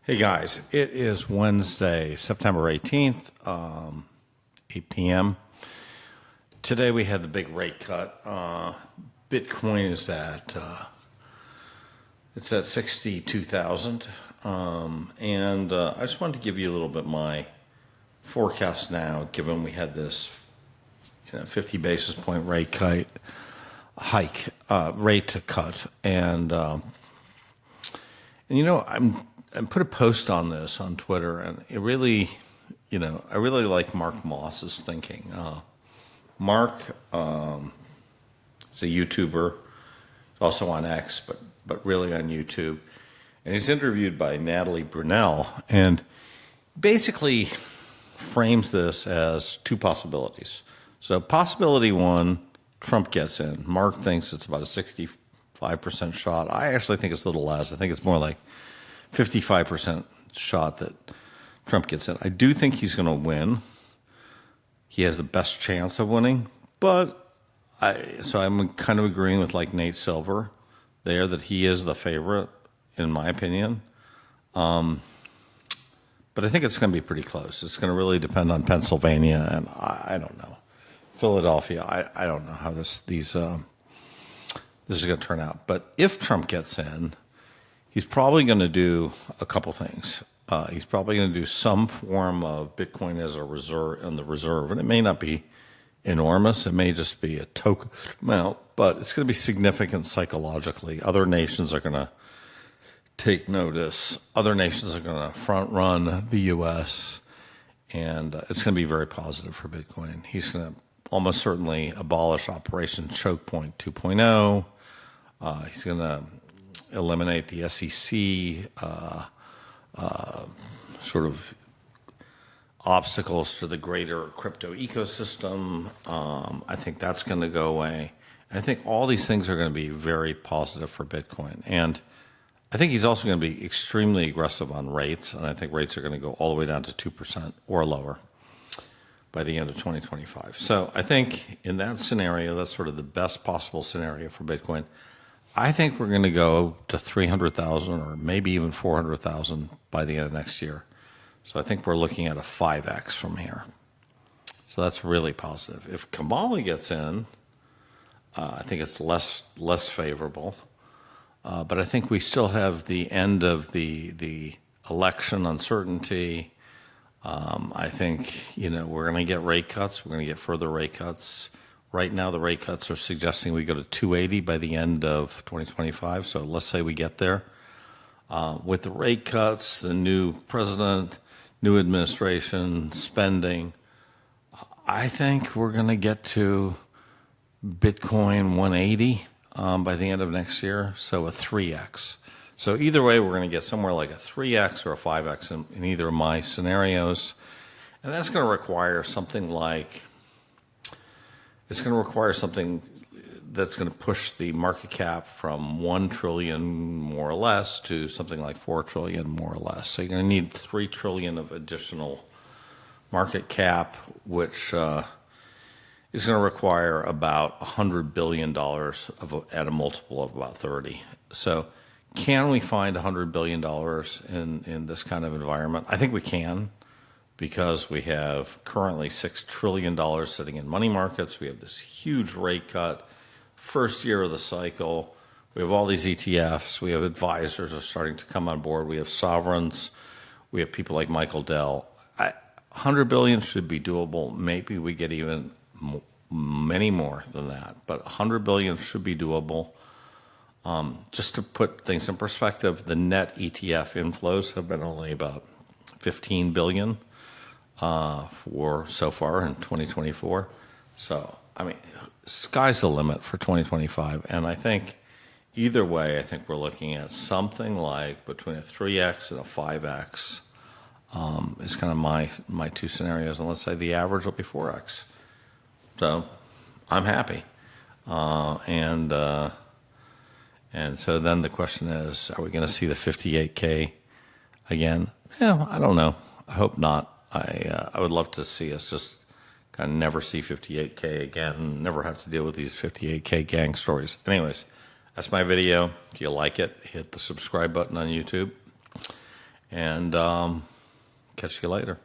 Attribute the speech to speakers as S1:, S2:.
S1: Hey guys, it is Wednesday, September 18th, 8 p.m. Today we had the big rate cut. Bitcoin is it's at 62,000. And I just wanted to give you a little bit my forecast now, given we had this 50 basis point rate cut. I put a post on this on Twitter, and it really, I really like Mark Moss's thinking. Mark is a YouTuber, also on X, but really on YouTube, and he's interviewed by Natalie Brunell, and basically frames this as two possibilities. So possibility one, Trump gets in. Mark thinks it's about a 65% shot. I actually think it's a little less. I think it's more like 55% shot that Trump gets in. I do think he's going to win. He has the best chance of winning. But I'm kind of agreeing with like Nate Silver there that he is the favorite, in my opinion. But I think it's going to be pretty close. It's going to really depend on Pennsylvania, and I don't know. Philadelphia, I don't know how this is going to turn out. But if Trump gets in, he's probably going to do a couple things. He's probably going to do some form of Bitcoin as a reserve in the reserve, and it may not be enormous. It may just be a token amount, but it's going to be significant psychologically. Other nations are going to take notice. Other nations are going to front run the U.S., and it's going to be very positive for Bitcoin. He's going to almost certainly abolish Operation Chokepoint 2.0. He's going to eliminate the SEC sort of obstacles to the greater crypto ecosystem. I think that's going to go away. And I think all these things are going to be very positive for Bitcoin. And I think he's also going to be extremely aggressive on rates, and I think rates are going to go all the way down to 2% or lower by the end of 2025. So I think in that scenario, that's sort of the best possible scenario for Bitcoin. I think we're going to go to 300,000 or maybe even 400,000 by the end of next year. So I think we're looking at a 5x from here. So that's really positive. If Kamala gets in, I think it's less favorable. But I think we still have the end of the election uncertainty. I think, we're going to get rate cuts. We're going to get further rate cuts. Right now, the rate cuts are suggesting we go to 280 by the end of 2025. So let's say we get there. With the rate cuts, the new president, new administration, spending, I think we're going to get to Bitcoin 180 by the end of next year, so a 3x. So either way, we're going to get somewhere like a 3x or a 5x in either of my scenarios. And that's going to require something like, it's going to require something that's going to push the market cap from 1 trillion more or less to something like 4 trillion more or less. So you're going to need 3 trillion of additional market cap, which is going to require about $100 billion at a multiple of about 30. So can we find $100 billion in this kind of environment? I think we can, because we have currently $6 trillion sitting in money markets. We have this huge rate cut, first year of the cycle. We have all these ETFs. We have advisors are starting to come on board. We have sovereigns. We have people like Michael Dell. 100 billion should be doable. Maybe we get even many more than that, but 100 billion should be doable. Just to put things in perspective, the net ETF inflows have been only about 15 billion for so far in 2024. So, sky's the limit for 2025. And I think either way, I think we're looking at something like between a 3x and a 5x is kind of my two scenarios. And let's say the average will be 4x. So I'm happy. And so then the question is, are we going to see the 58K again? Yeah, I don't know. I hope not. I would love to see us just kind of never see 58K again, never have to deal with these 58K gang stories. Anyways, that's my video. If you like it, hit the subscribe button on YouTube. And catch you later.